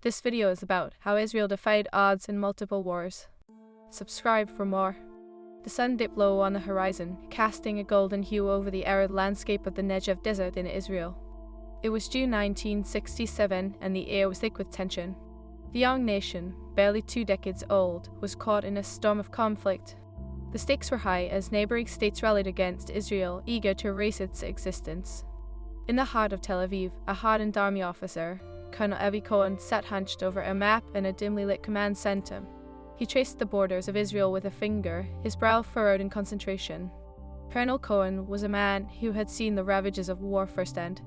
This video is about how Israel defied odds in multiple wars. Subscribe for more. The sun dipped low on the horizon, casting a golden hue over the arid landscape of the Negev desert in Israel. It was June 1967 and the air was thick with tension. The young nation, barely 2 decades old, was caught in a storm of conflict. The stakes were high as neighboring states rallied against Israel, eager to erase its existence. In the heart of Tel Aviv, a hardened army officer, Colonel Avi Cohen, sat hunched over a map in a dimly lit command center. He traced the borders of Israel with a finger, his brow furrowed in concentration. Colonel Cohen was a man who had seen the ravages of war firsthand.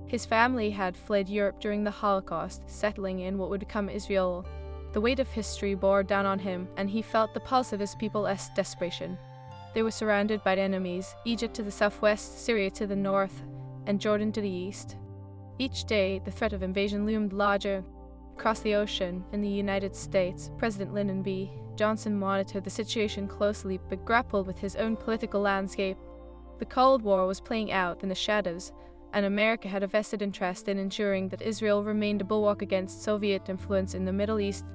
His family had fled Europe during the Holocaust, settling in what would become Israel. The weight of history bore down on him, and he felt the pulse of his people's desperation. They were surrounded by enemies, Egypt to the southwest, Syria to the north, and Jordan to the east. Each day, the threat of invasion loomed larger. Across the ocean, in the United States, President Lyndon B. Johnson monitored the situation closely but grappled with his own political landscape. The Cold War was playing out in the shadows, and America had a vested interest in ensuring that Israel remained a bulwark against Soviet influence in the Middle East.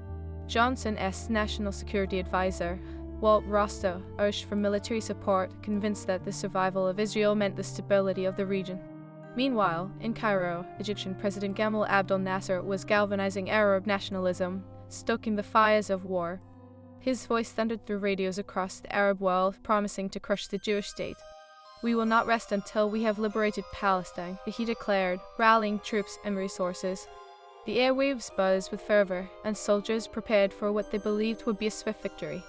Johnson's national security advisor, Walt Rostow, urged for military support, convinced that the survival of Israel meant the stability of the region. Meanwhile, in Cairo, Egyptian President Gamal Abdel Nasser was galvanizing Arab nationalism, stoking the fires of war. His voice thundered through radios across the Arab world, promising to crush the Jewish state. "We will not rest until we have liberated Palestine," he declared, rallying troops and resources. The airwaves buzzed with fervor, and soldiers prepared for what they believed would be a swift victory.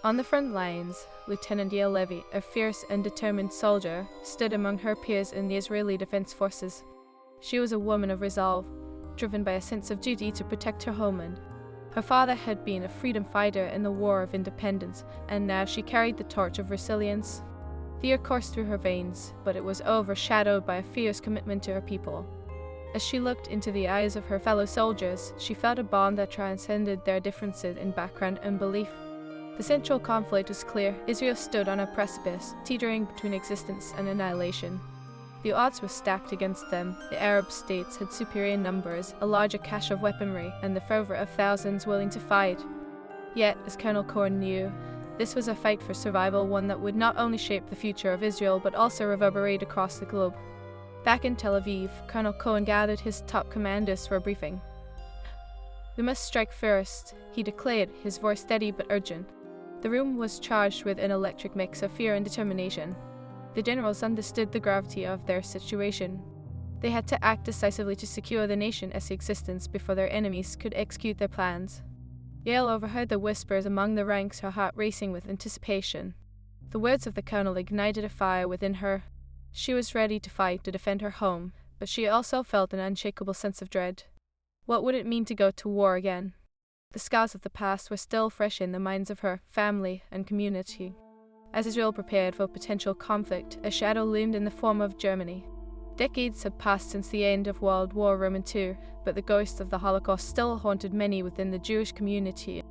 On the front lines, Lieutenant Yael Levy, a fierce and determined soldier, stood among her peers in the Israeli Defense Forces. She was a woman of resolve, driven by a sense of duty to protect her homeland. Her father had been a freedom fighter in the War of Independence, and now she carried the torch of resilience. Fear coursed through her veins, but it was overshadowed by a fierce commitment to her people. As she looked into the eyes of her fellow soldiers, she felt a bond that transcended their differences in background and belief. The central conflict was clear. Israel stood on a precipice, teetering between existence and annihilation. The odds were stacked against them. The Arab states had superior numbers, a larger cache of weaponry, and the fervor of thousands willing to fight. Yet, as Colonel Cohen knew, this was a fight for survival, one that would not only shape the future of Israel but also reverberate across the globe. Back in Tel Aviv, Colonel Cohen gathered his top commanders for a briefing. "We must strike first," he declared, his voice steady but urgent. The room was charged with an electric mix of fear and determination. The generals understood the gravity of their situation. They had to act decisively to secure the nation's existence before their enemies could execute their plans. Yael overheard the whispers among the ranks, her heart racing with anticipation. The words of the colonel ignited a fire within her. She was ready to fight to defend her home, but she also felt an unshakable sense of dread. What would it mean to go to war again? The scars of the past were still fresh in the minds of her family and community. As Israel prepared for potential conflict, a shadow loomed in the form of Germany. Decades had passed since the end of World War II, but the ghost of the Holocaust still haunted many within the Jewish community.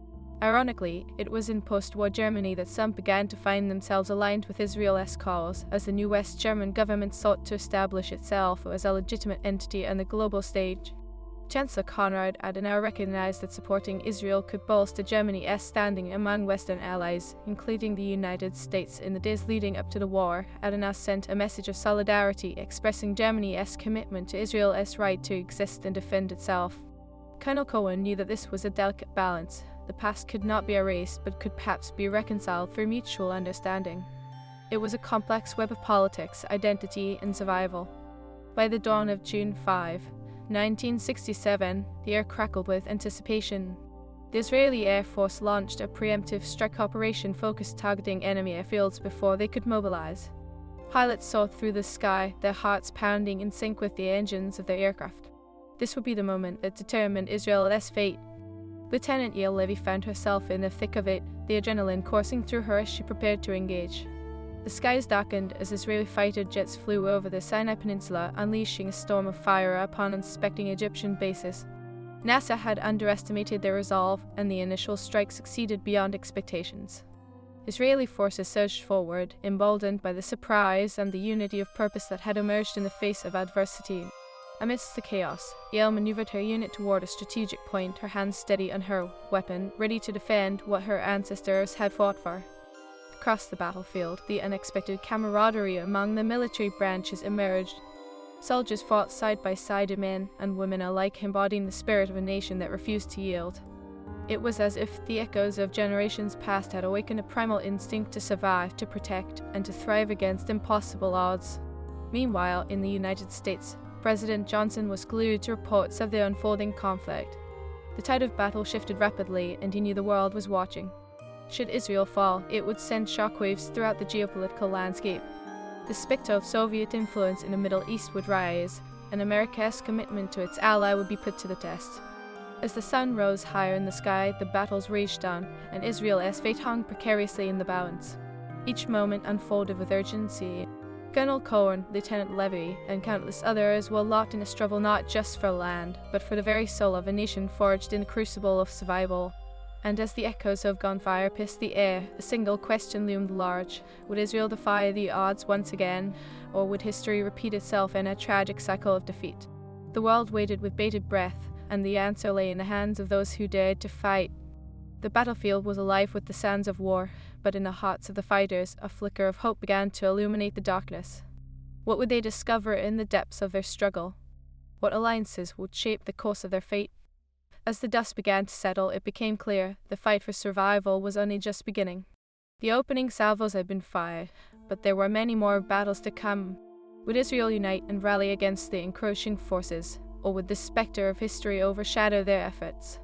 Ironically, it was in post-war Germany that some began to find themselves aligned with Israel's cause, as the new West German government sought to establish itself as a legitimate entity on the global stage. Chancellor Konrad Adenauer recognized that supporting Israel could bolster Germany's standing among Western allies, including the United States. In the days leading up to the war, Adenauer sent a message of solidarity, expressing Germany's commitment to Israel's right to exist and defend itself. Colonel Cohen knew that this was a delicate balance. The past could not be erased, but could perhaps be reconciled through mutual understanding. It was a complex web of politics, identity, and survival. By the dawn of June 5, 1967, the air crackled with anticipation. The Israeli Air Force launched a preemptive strike operation focused targeting enemy airfields before they could mobilize. Pilots soared through the sky, their hearts pounding in sync with the engines of their aircraft. This would be the moment that determined Israel's fate. Lieutenant Yael Levy found herself in the thick of it, the adrenaline coursing through her as she prepared to engage. The skies darkened as Israeli fighter jets flew over the Sinai Peninsula, unleashing a storm of fire upon inspecting Egyptian bases. NASA had underestimated their resolve, and the initial strike succeeded beyond expectations. Israeli forces surged forward, emboldened by the surprise and the unity of purpose that had emerged in the face of adversity. Amidst the chaos, Yale maneuvered her unit toward a strategic point, her hands steady on her weapon, ready to defend what her ancestors had fought for. Across the battlefield, the unexpected camaraderie among the military branches emerged. Soldiers fought side by side, men and women alike, embodying the spirit of a nation that refused to yield. It was as if the echoes of generations past had awakened a primal instinct to survive, to protect, and to thrive against impossible odds. Meanwhile, in the United States, President Johnson was glued to reports of the unfolding conflict. The tide of battle shifted rapidly, and he knew the world was watching. Should Israel fall, it would send shockwaves throughout the geopolitical landscape. The specter of Soviet influence in the Middle East would rise, and America's commitment to its ally would be put to the test. As the sun rose higher in the sky, the battles raged on, and Israel's fate hung precariously in the balance. Each moment unfolded with urgency. Colonel Cohen, Lieutenant Levy, and countless others were locked in a struggle not just for land, but for the very soul of a nation forged in the crucible of survival. And as the echoes of gunfire pierced the air, a single question loomed large. Would Israel defy the odds once again, or would history repeat itself in a tragic cycle of defeat? The world waited with bated breath, and the answer lay in the hands of those who dared to fight. The battlefield was alive with the sounds of war, but in the hearts of the fighters, a flicker of hope began to illuminate the darkness. What would they discover in the depths of their struggle? What alliances would shape the course of their fate? As the dust began to settle, it became clear the fight for survival was only just beginning. The opening salvos had been fired, but there were many more battles to come. Would Israel unite and rally against the encroaching forces, or would the specter of history overshadow their efforts?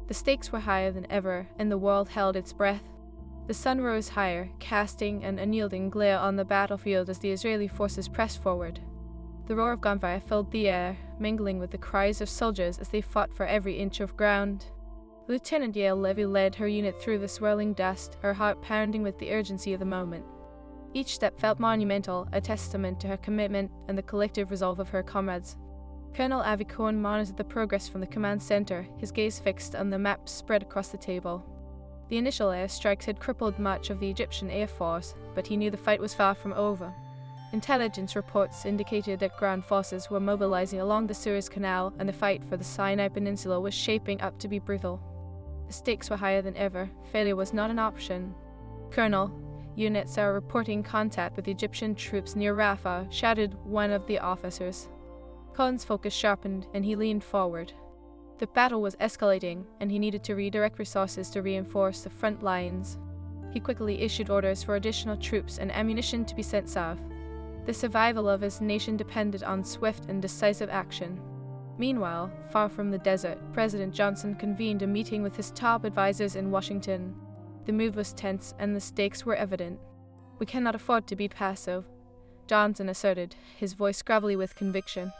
The stakes were higher than ever, and the world held its breath. The sun rose higher, casting an unyielding glare on the battlefield as the Israeli forces pressed forward. The roar of gunfire filled the air, mingling with the cries of soldiers as they fought for every inch of ground. Lieutenant Yale Levy led her unit through the swirling dust, her heart pounding with the urgency of the moment. Each step felt monumental, a testament to her commitment and the collective resolve of her comrades. Colonel Avi Cohen monitored the progress from the command center, his gaze fixed on the map spread across the table. The initial airstrikes had crippled much of the Egyptian air force, but he knew the fight was far from over. Intelligence reports indicated that ground forces were mobilizing along the Suez Canal, and the fight for the Sinai Peninsula was shaping up to be brutal. The stakes were higher than ever. Failure was not an option. "Colonel, units are reporting contact with Egyptian troops near Rafah," shouted one of the officers. Cohen's focus sharpened, and he leaned forward. The battle was escalating, and he needed to redirect resources to reinforce the front lines. He quickly issued orders for additional troops and ammunition to be sent south. The survival of his nation depended on swift and decisive action. Meanwhile, far from the desert, President Johnson convened a meeting with his top advisors in Washington. The mood was tense, and the stakes were evident. "We cannot afford to be passive," Johnson asserted, his voice gravelly with conviction.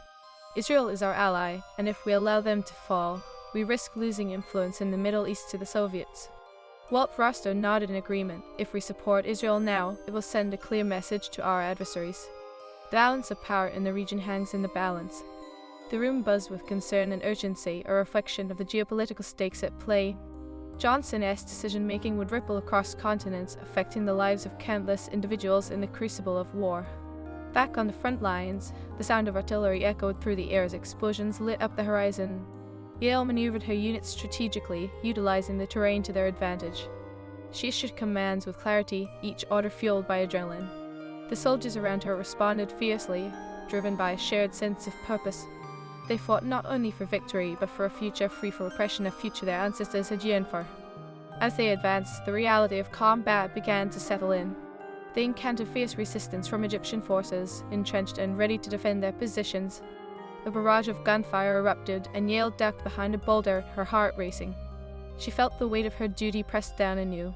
"Israel is our ally, and if we allow them to fall, we risk losing influence in the Middle East to the Soviets." Walt Rostow nodded in agreement. "If we support Israel now, it will send a clear message to our adversaries. The balance of power in the region hangs in the balance." The room buzzed with concern and urgency, a reflection of the geopolitical stakes at play. Johnson's decision-making would ripple across continents, affecting the lives of countless individuals in the crucible of war. Back on the front lines, the sound of artillery echoed through the air as explosions lit up the horizon. Yale maneuvered her units strategically, utilizing the terrain to their advantage. She issued commands with clarity, each order fueled by adrenaline. The soldiers around her responded fiercely, driven by a shared sense of purpose. They fought not only for victory, but for a future free from oppression, a future their ancestors had yearned for. As they advanced, the reality of combat began to settle in. They encountered fierce resistance from Egyptian forces, entrenched and ready to defend their positions. A barrage of gunfire erupted, and Yale ducked behind a boulder, her heart racing. She felt the weight of her duty pressed down anew.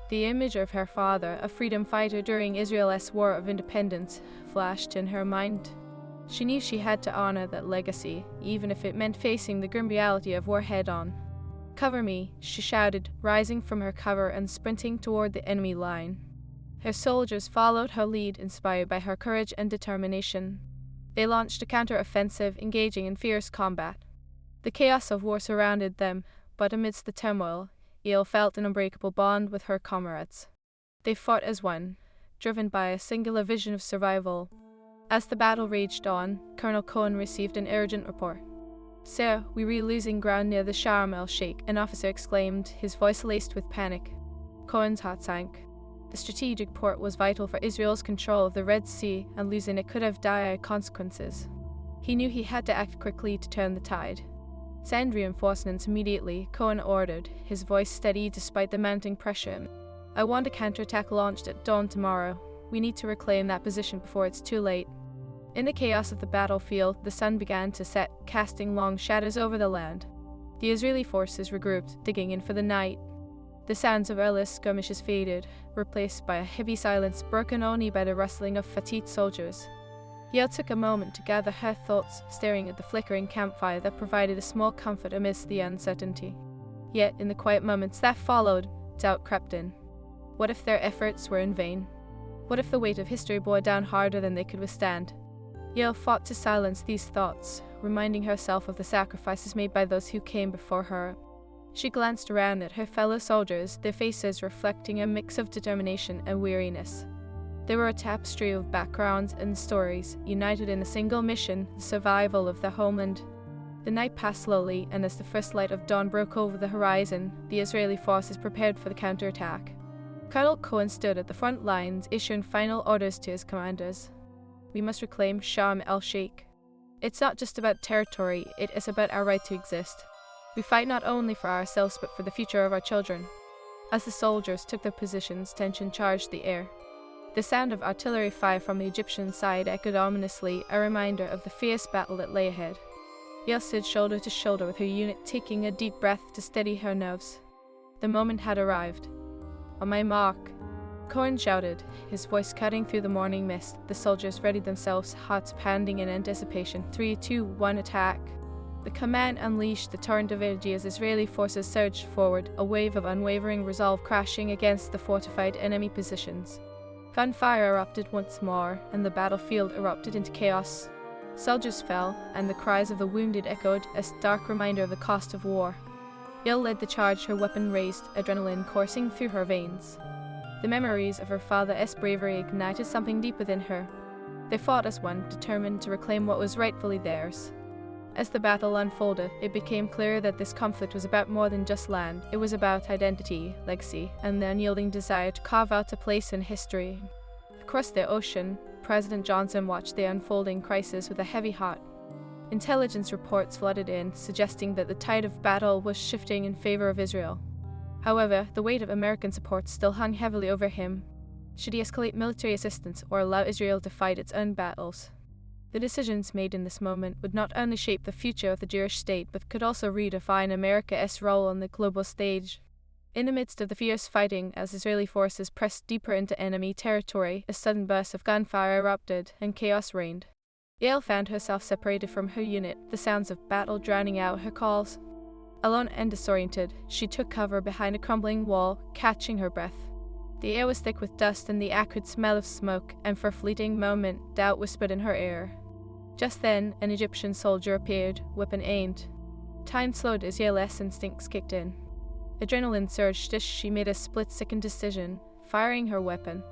The image of her father, a freedom fighter during Israel's War of Independence, flashed in her mind. She knew she had to honor that legacy, even if it meant facing the grim reality of war head-on. "Cover me," she shouted, rising from her cover and sprinting toward the enemy line. Her soldiers followed her lead, inspired by her courage and determination. They launched a counter-offensive, engaging in fierce combat. The chaos of war surrounded them, but amidst the turmoil, Yale felt an unbreakable bond with her comrades. They fought as one, driven by a singular vision of survival. As the battle raged on, Colonel Cohen received an urgent report. "Sir, we were losing ground near the Sharm el-Sheikh," an officer exclaimed, his voice laced with panic. Cohen's heart sank. The strategic port was vital for Israel's control of the Red Sea, and losing it could have dire consequences. He knew he had to act quickly to turn the tide. "Send reinforcements immediately," Cohen ordered, his voice steady despite the mounting pressure. "I want a counterattack launched at dawn tomorrow. We need to reclaim that position before it's too late." In the chaos of the battlefield, the sun began to set, casting long shadows over the land. The Israeli forces regrouped, digging in for the night. The sounds of earlier skirmishes faded, replaced by a heavy silence broken only by the rustling of fatigued soldiers. Yael took a moment to gather her thoughts, staring at the flickering campfire that provided a small comfort amidst the uncertainty. Yet, in the quiet moments that followed, doubt crept in. What if their efforts were in vain? What if the weight of history bore down harder than they could withstand? Yael fought to silence these thoughts, reminding herself of the sacrifices made by those who came before her. She glanced around at her fellow soldiers, their faces reflecting a mix of determination and weariness. They were a tapestry of backgrounds and stories, united in a single mission, the survival of their homeland. The night passed slowly, and as the first light of dawn broke over the horizon, the Israeli forces prepared for the counterattack. Colonel Cohen stood at the front lines, issuing final orders to his commanders. "We must reclaim Sharm el-Sheikh. It's not just about territory, it is about our right to exist. We fight not only for ourselves but for the future of our children." As the soldiers took their positions, tension charged the air. The sound of artillery fire from the Egyptian side echoed ominously, a reminder of the fierce battle that lay ahead. Yael stood shoulder to shoulder with her unit, taking a deep breath to steady her nerves. The moment had arrived. "On my mark," Cohen shouted, his voice cutting through the morning mist. The soldiers readied themselves, hearts pounding in anticipation. 3, 2, 1, attack. The command unleashed the torrent of energy as Israeli forces surged forward, a wave of unwavering resolve crashing against the fortified enemy positions. Gunfire erupted once more, and the battlefield erupted into chaos. Soldiers fell, and the cries of the wounded echoed, a stark reminder of the cost of war. Yael led the charge, her weapon raised, adrenaline coursing through her veins. The memories of her father's bravery ignited something deep within her. They fought as one, determined to reclaim what was rightfully theirs. As the battle unfolded, it became clear that this conflict was about more than just land. It was about identity, legacy, and the unyielding desire to carve out a place in history. Across the ocean, President Johnson watched the unfolding crisis with a heavy heart. Intelligence reports flooded in, suggesting that the tide of battle was shifting in favor of Israel. However, the weight of American support still hung heavily over him. Should he escalate military assistance or allow Israel to fight its own battles? The decisions made in this moment would not only shape the future of the Jewish state, but could also redefine America's role on the global stage. In the midst of the fierce fighting, as Israeli forces pressed deeper into enemy territory, a sudden burst of gunfire erupted, and chaos reigned. Yael found herself separated from her unit, the sounds of battle drowning out her calls. Alone and disoriented, she took cover behind a crumbling wall, catching her breath. The air was thick with dust and the acrid smell of smoke, and for a fleeting moment, doubt whispered in her ear. Just then, an Egyptian soldier appeared, weapon aimed. Time slowed as Yael's instincts kicked in. Adrenaline surged as she made a split-second decision, firing her weapon.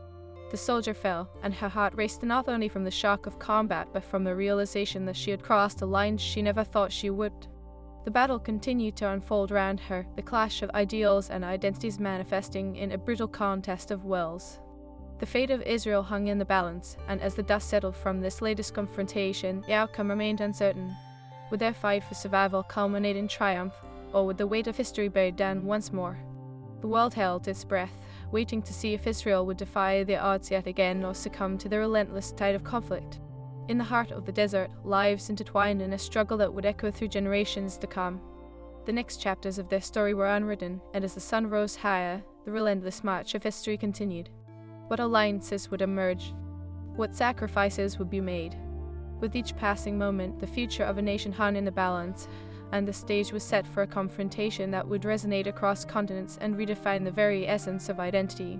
The soldier fell, and her heart raced not only from the shock of combat, but from the realization that she had crossed a line she never thought she would. The battle continued to unfold around her, the clash of ideals and identities manifesting in a brutal contest of wills. The fate of Israel hung in the balance, and as the dust settled from this latest confrontation, the outcome remained uncertain. Would their fight for survival culminate in triumph, or would the weight of history bear down once more? The world held its breath, waiting to see if Israel would defy the odds yet again or succumb to the relentless tide of conflict. In the heart of the desert, lives intertwined in a struggle that would echo through generations to come. The next chapters of their story were unwritten, and as the sun rose higher, the relentless march of history continued. What alliances would emerge? What sacrifices would be made? With each passing moment, the future of a nation hung in the balance, and the stage was set for a confrontation that would resonate across continents and redefine the very essence of identity.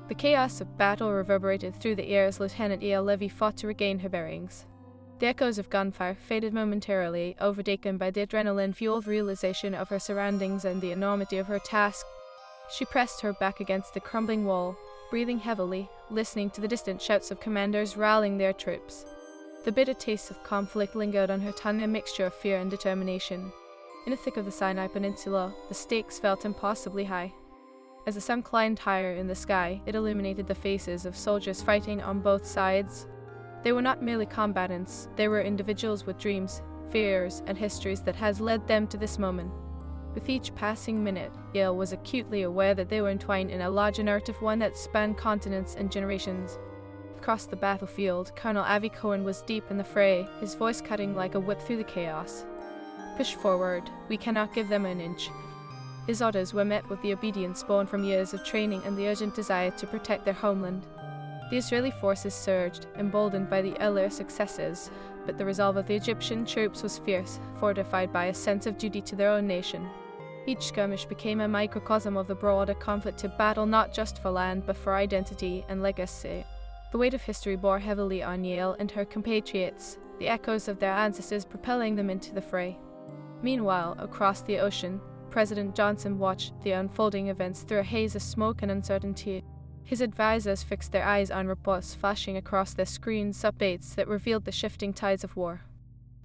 The chaos of battle reverberated through the air as Lieutenant Yael Levy fought to regain her bearings. The echoes of gunfire faded momentarily, overtaken by the adrenaline-fueled realization of her surroundings and the enormity of her task. She pressed her back against the crumbling wall, breathing heavily, listening to the distant shouts of commanders rallying their troops. The bitter taste of conflict lingered on her tongue, a mixture of fear and determination. In the thick of the Sinai Peninsula, the stakes felt impossibly high. As the sun climbed higher in the sky, it illuminated the faces of soldiers fighting on both sides. They were not merely combatants, they were individuals with dreams, fears, and histories that had led them to this moment. With each passing minute, Yale was acutely aware that they were entwined in a larger narrative, one that spanned continents and generations. Across the battlefield, Colonel Avi Cohen was deep in the fray, his voice cutting like a whip through the chaos. Push forward, we cannot give them an inch. His orders were met with the obedience born from years of training and the urgent desire to protect their homeland. The Israeli forces surged, emboldened by the earlier successes, but the resolve of the Egyptian troops was fierce, fortified by a sense of duty to their own nation. Each skirmish became a microcosm of the broader conflict, to battle not just for land, but for identity and legacy. The weight of history bore heavily on Yale and her compatriots, the echoes of their ancestors propelling them into the fray. Meanwhile, across the ocean, President Johnson watched the unfolding events through a haze of smoke and uncertainty. His advisors fixed their eyes on reports flashing across their screens, updates that revealed the shifting tides of war.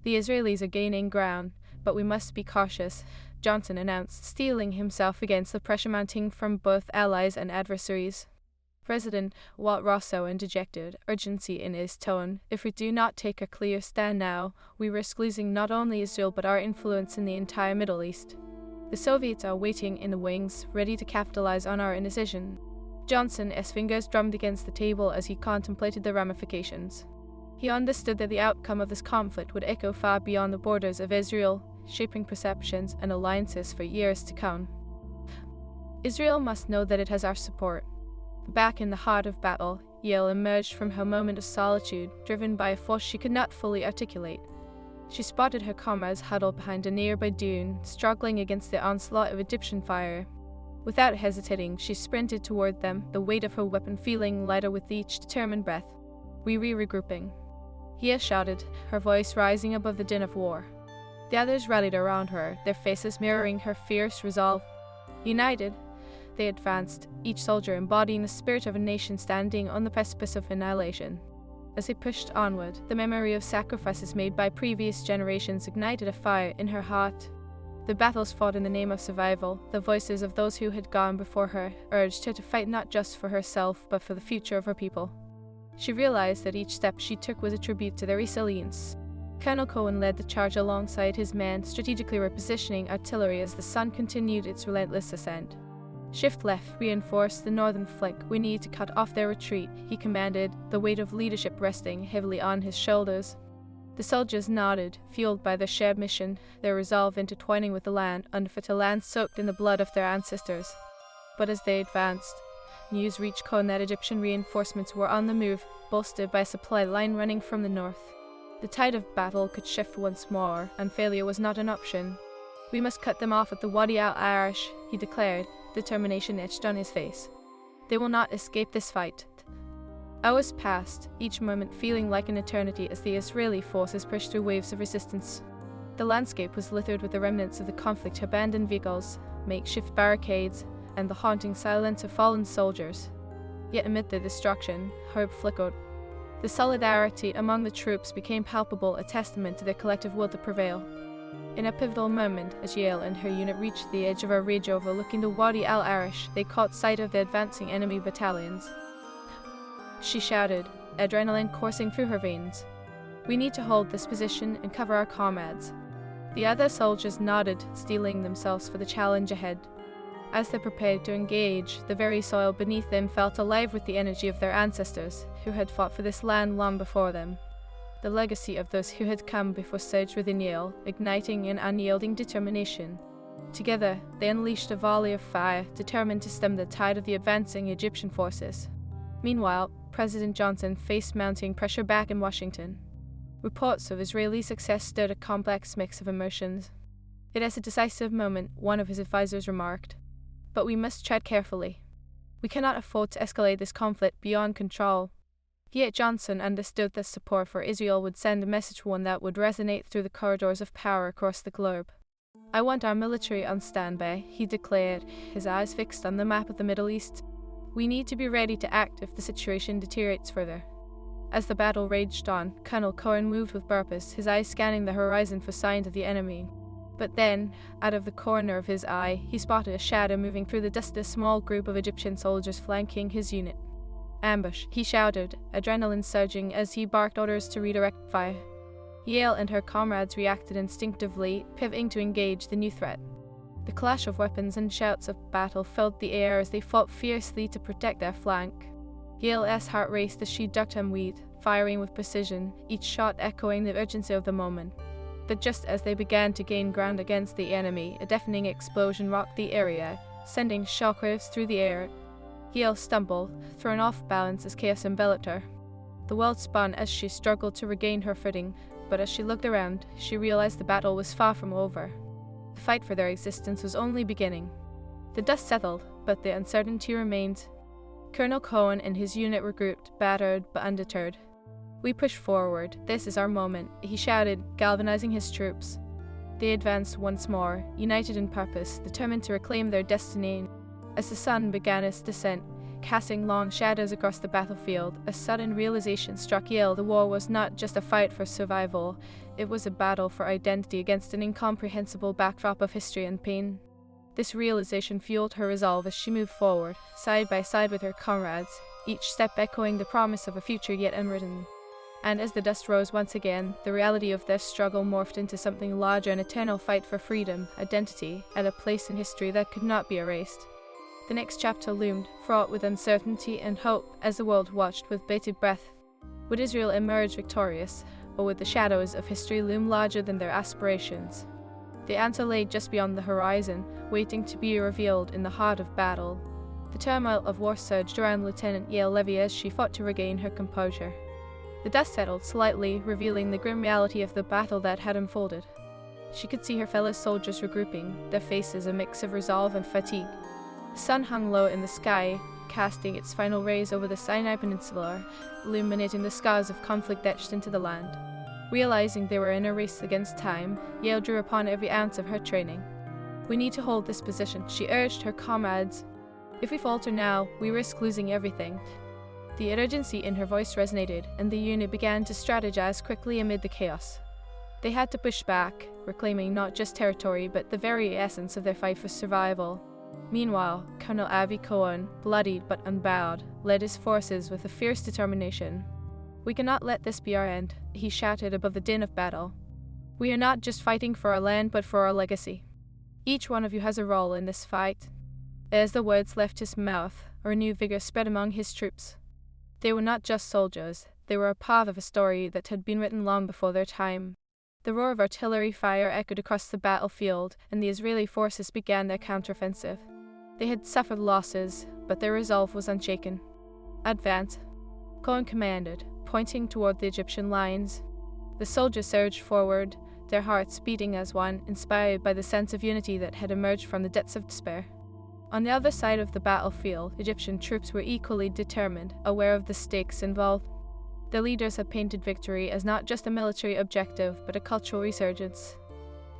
The Israelis are gaining ground, but we must be cautious, Johnson announced, steeling himself against the pressure mounting from both allies and adversaries. President Walt Rosso interjected urgency in his tone. If we do not take a clear stand now, we risk losing not only Israel but our influence in the entire Middle East. The Soviets are waiting in the wings, ready to capitalize on our indecision. Johnson's fingers drummed against the table as he contemplated the ramifications. He understood that the outcome of this conflict would echo far beyond the borders of Israel, shaping perceptions and alliances for years to come. Israel must know that it has our support. Back in the heart of battle, Yale emerged from her moment of solitude, driven by a force she could not fully articulate. She spotted her comrades huddled behind a nearby dune, struggling against the onslaught of Egyptian fire. Without hesitating, she sprinted toward them, the weight of her weapon feeling lighter with each determined breath. "We regrouping," Yale shouted, her voice rising above the din of war. The others rallied around her, their faces mirroring her fierce resolve. United, they advanced, each soldier embodying the spirit of a nation standing on the precipice of annihilation. As they pushed onward, the memory of sacrifices made by previous generations ignited a fire in her heart. The battles fought in the name of survival, the voices of those who had gone before her, urged her to fight not just for herself, but for the future of her people. She realized that each step she took was a tribute to their resilience. Colonel Cohen led the charge alongside his men, strategically repositioning artillery as the sun continued its relentless ascent. "Shift left, reinforce the northern flank. We need to cut off their retreat," he commanded, the weight of leadership resting heavily on his shoulders. The soldiers nodded, fueled by their shared mission, their resolve intertwining with the land, unfit a land soaked in the blood of their ancestors. But as they advanced, news reached Cohen that Egyptian reinforcements were on the move, bolstered by a supply line running from the north. The tide of battle could shift once more, and failure was not an option. "We must cut them off at the Wadi al-Arish," he declared, determination etched on his face. "They will not escape this fight." Hours passed, each moment feeling like an eternity as the Israeli forces pushed through waves of resistance. The landscape was littered with the remnants of the conflict, abandoned vehicles, makeshift barricades, and the haunting silence of fallen soldiers. Yet amid the destruction, hope flickered. The solidarity among the troops became palpable, a testament to their collective will to prevail. In a pivotal moment, as Yale and her unit reached the edge of a ridge overlooking the Wadi al-Arish, they caught sight of the advancing enemy battalions. She shouted, adrenaline coursing through her veins. "We need to hold this position and cover our comrades." The other soldiers nodded, steeling themselves for the challenge ahead. As they prepared to engage, the very soil beneath them felt alive with the energy of their ancestors, who had fought for this land long before them. The legacy of those who had come before surged within Yale, igniting an unyielding determination. Together, they unleashed a volley of fire, determined to stem the tide of the advancing Egyptian forces. Meanwhile, President Johnson faced mounting pressure back in Washington. Reports of Israeli success stirred a complex mix of emotions. "It is a decisive moment," one of his advisors remarked. "But we must tread carefully. We cannot afford to escalate this conflict beyond control." Yet Johnson understood that support for Israel would send a message, one that would resonate through the corridors of power across the globe. "I want our military on standby," he declared, his eyes fixed on the map of the Middle East. "We need to be ready to act if the situation deteriorates further." As the battle raged on, Colonel Cohen moved with purpose, his eyes scanning the horizon for signs of the enemy. But then, out of the corner of his eye, he spotted a shadow moving through the dust, a small group of Egyptian soldiers flanking his unit. "Ambush," he shouted, adrenaline surging as he barked orders to redirect fire. Yale and her comrades reacted instinctively, pivoting to engage the new threat. The clash of weapons and shouts of battle filled the air as they fought fiercely to protect their flank. Yale's heart raced as she ducked and weaved, firing with precision, each shot echoing the urgency of the moment. But just as they began to gain ground against the enemy, a deafening explosion rocked the area, sending shockwaves through the air. Yale stumbled, thrown off balance as chaos enveloped her. The world spun as she struggled to regain her footing, but as she looked around, she realized the battle was far from over. The fight for their existence was only beginning. The dust settled, but the uncertainty remained. Colonel Cohen and his unit regrouped, battered but undeterred. "We push forward. This is our moment," he shouted, galvanizing his troops. They advanced once more, united in purpose, determined to reclaim their destiny. As the sun began its descent, casting long shadows across the battlefield, a sudden realization struck Yale. The war was not just a fight for survival, it was a battle for identity against an incomprehensible backdrop of history and pain. This realization fueled her resolve as she moved forward, side by side with her comrades, each step echoing the promise of a future yet unwritten. And as the dust rose once again, the reality of their struggle morphed into something larger, an eternal fight for freedom, identity, and a place in history that could not be erased. The next chapter loomed, fraught with uncertainty and hope, as the world watched with bated breath. Would Israel emerge victorious, or would the shadows of history loom larger than their aspirations? The answer lay just beyond the horizon, waiting to be revealed in the heart of battle. The turmoil of war surged around Lieutenant Yale Levy as she fought to regain her composure. The dust settled slightly, revealing the grim reality of the battle that had unfolded. She could see her fellow soldiers regrouping, their faces a mix of resolve and fatigue. The sun hung low in the sky, casting its final rays over the Sinai Peninsula, illuminating the scars of conflict etched into the land. Realizing they were in a race against time, Yale drew upon every ounce of her training. "We need to hold this position," she urged her comrades. "If we falter now, we risk losing everything." The urgency in her voice resonated, and the unit began to strategize quickly amid the chaos. They had to push back, reclaiming not just territory but the very essence of their fight for survival. Meanwhile, Colonel Avi Cohen, bloodied but unbowed, led his forces with a fierce determination. "We cannot let this be our end," he shouted above the din of battle. "We are not just fighting for our land but for our legacy. Each one of you has a role in this fight." As the words left his mouth, a renewed vigor spread among his troops. They were not just soldiers, they were a part of a story that had been written long before their time. The roar of artillery fire echoed across the battlefield, and the Israeli forces began their counteroffensive. They had suffered losses, but their resolve was unshaken. "Advance," Cohen commanded, pointing toward the Egyptian lines. The soldiers surged forward, their hearts beating as one, inspired by the sense of unity that had emerged from the depths of despair. On the other side of the battlefield, Egyptian troops were equally determined, aware of the stakes involved. Their leaders had painted victory as not just a military objective, but a cultural resurgence.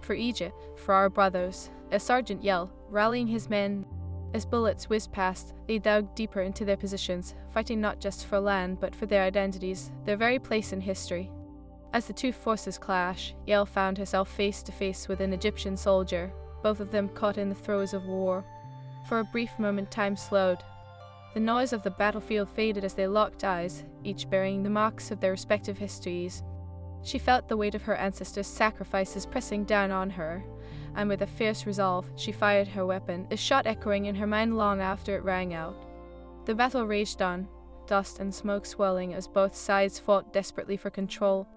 "For Egypt, for our brothers," a sergeant yelled, rallying his men. As bullets whizzed past, they dug deeper into their positions, fighting not just for land, but for their identities, their very place in history. As the two forces clashed, Yale found herself face to face with an Egyptian soldier, both of them caught in the throes of war. For a brief moment, time slowed. The noise of the battlefield faded as they locked eyes, each bearing the marks of their respective histories. She felt the weight of her ancestors' sacrifices pressing down on her, and with a fierce resolve, she fired her weapon, a shot echoing in her mind long after it rang out. The battle raged on, dust and smoke swirling as both sides fought desperately for control.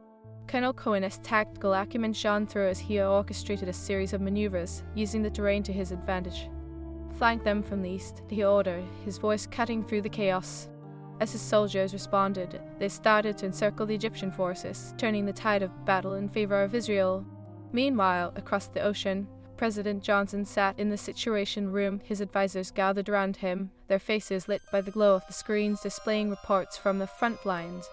Colonel Cohen's tactical acumen shone through as he orchestrated a series of maneuvers, using the terrain to his advantage. "Flank them from the east," he ordered, his voice cutting through the chaos. As his soldiers responded, they started to encircle the Egyptian forces, turning the tide of battle in favor of Israel. Meanwhile, across the ocean, President Johnson sat in the Situation Room, his advisors gathered around him, their faces lit by the glow of the screens displaying reports from the front lines.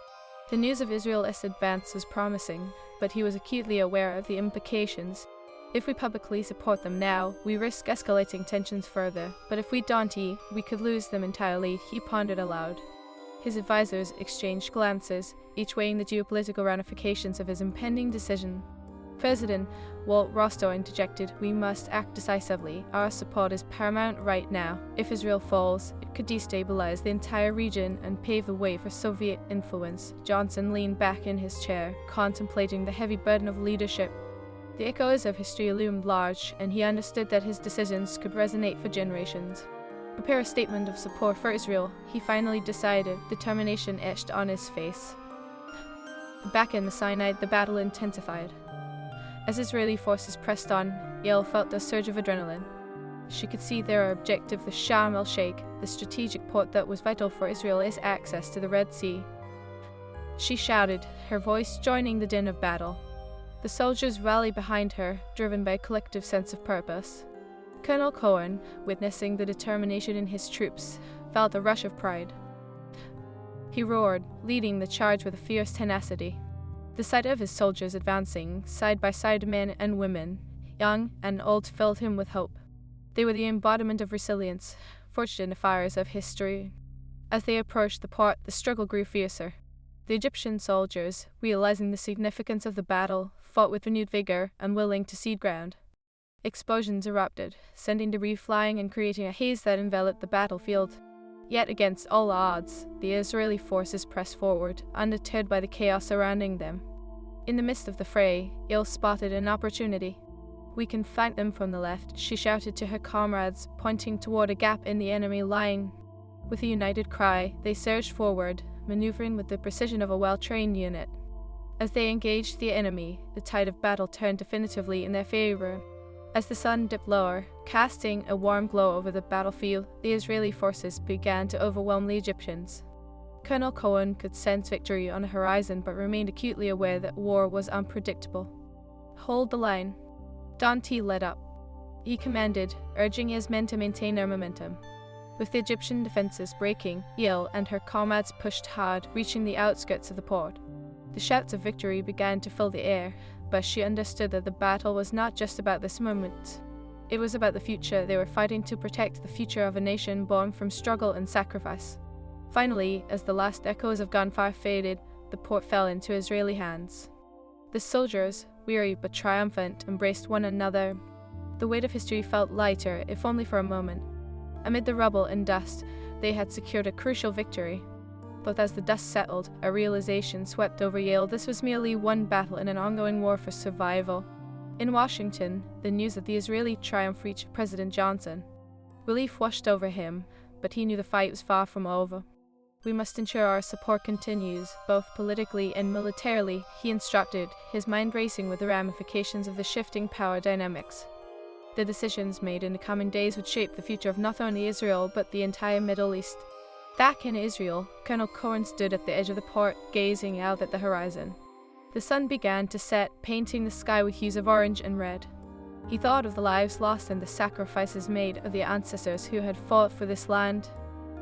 The news of Israel's advance was promising, but he was acutely aware of the implications. "If we publicly support them now, we risk escalating tensions further, but if we don't, we could lose them entirely," he pondered aloud. His advisors exchanged glances, each weighing the geopolitical ramifications of his impending decision. President Walt Rostow interjected, "We must act decisively. Our support is paramount right now. If Israel falls, it could destabilize the entire region and pave the way for Soviet influence." Johnson leaned back in his chair, contemplating the heavy burden of leadership. The echoes of history loomed large, and he understood that his decisions could resonate for generations. Prepare a statement of support for Israel, he finally decided, determination etched on his face. Back in the Sinai, the battle intensified. As Israeli forces pressed on, Yael felt a surge of adrenaline. She could see their objective, the Sharm el-Sheikh, the strategic port that was vital for Israel's access to the Red Sea. She shouted, her voice joining the din of battle. The soldiers rallied behind her, driven by a collective sense of purpose. Colonel Cohen, witnessing the determination in his troops, felt a rush of pride. He roared, leading the charge with a fierce tenacity. The sight of his soldiers advancing, side by side, men and women, young and old, filled him with hope. They were the embodiment of resilience, forged in the fires of history. As they approached the port, the struggle grew fiercer. The Egyptian soldiers, realizing the significance of the battle, fought with renewed vigor and willing to cede ground. Explosions erupted, sending debris flying and creating a haze that enveloped the battlefield. Yet against all odds, the Israeli forces pressed forward, undeterred by the chaos surrounding them. In the midst of the fray, Yael spotted an opportunity. "We can flank them from the left," she shouted to her comrades, pointing toward a gap in the enemy line. With a united cry, they surged forward, maneuvering with the precision of a well-trained unit. As they engaged the enemy, the tide of battle turned definitively in their favor. As the sun dipped lower, casting a warm glow over the battlefield, the Israeli forces began to overwhelm the Egyptians. Colonel Cohen could sense victory on the horizon but remained acutely aware that war was unpredictable. "Hold the line." Don T led up. He commanded, urging his men to maintain their momentum. With the Egyptian defenses breaking, Yael and her comrades pushed hard, reaching the outskirts of the port. The shouts of victory began to fill the air, but she understood that the battle was not just about this moment. It was about the future. They were fighting to protect the future of a nation born from struggle and sacrifice. Finally, as the last echoes of gunfire faded, the port fell into Israeli hands. The soldiers, weary but triumphant, embraced one another. The weight of history felt lighter, if only for a moment. Amid the rubble and dust, they had secured a crucial victory. But as the dust settled, a realization swept over Yael. This was merely one battle in an ongoing war for survival. In Washington, the news of the Israeli triumph reached President Johnson. Relief washed over him, but he knew the fight was far from over. "We must ensure our support continues, both politically and militarily," he instructed, his mind racing with the ramifications of the shifting power dynamics. The decisions made in the coming days would shape the future of not only Israel but the entire Middle East. Back in Israel, Colonel Cohen stood at the edge of the port, gazing out at the horizon. The sun began to set, painting the sky with hues of orange and red. He thought of the lives lost and the sacrifices made of the ancestors who had fought for this land.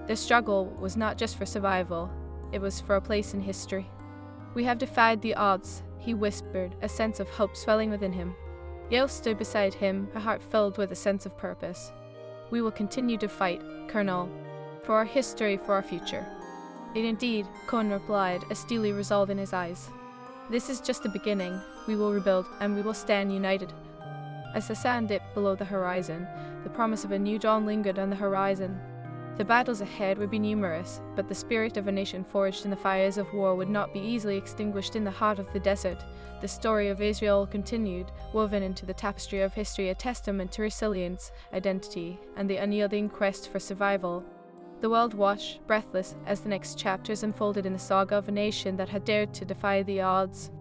Their struggle was not just for survival, it was for a place in history. "We have defied the odds," he whispered, a sense of hope swelling within him. Yael stood beside him, her heart filled with a sense of purpose. "We will continue to fight, Colonel, for our history, for our future." "And indeed," Cohen replied, a steely resolve in his eyes. "This is just the beginning. We will rebuild, and we will stand united." As the sun dipped below the horizon, the promise of a new dawn lingered on the horizon. The battles ahead would be numerous, but the spirit of a nation forged in the fires of war would not be easily extinguished in the heart of the desert. The story of Israel continued, woven into the tapestry of history, a testament to resilience, identity, and the unyielding quest for survival. The world watched, breathless, as the next chapters unfolded in the saga of a nation that had dared to defy the odds.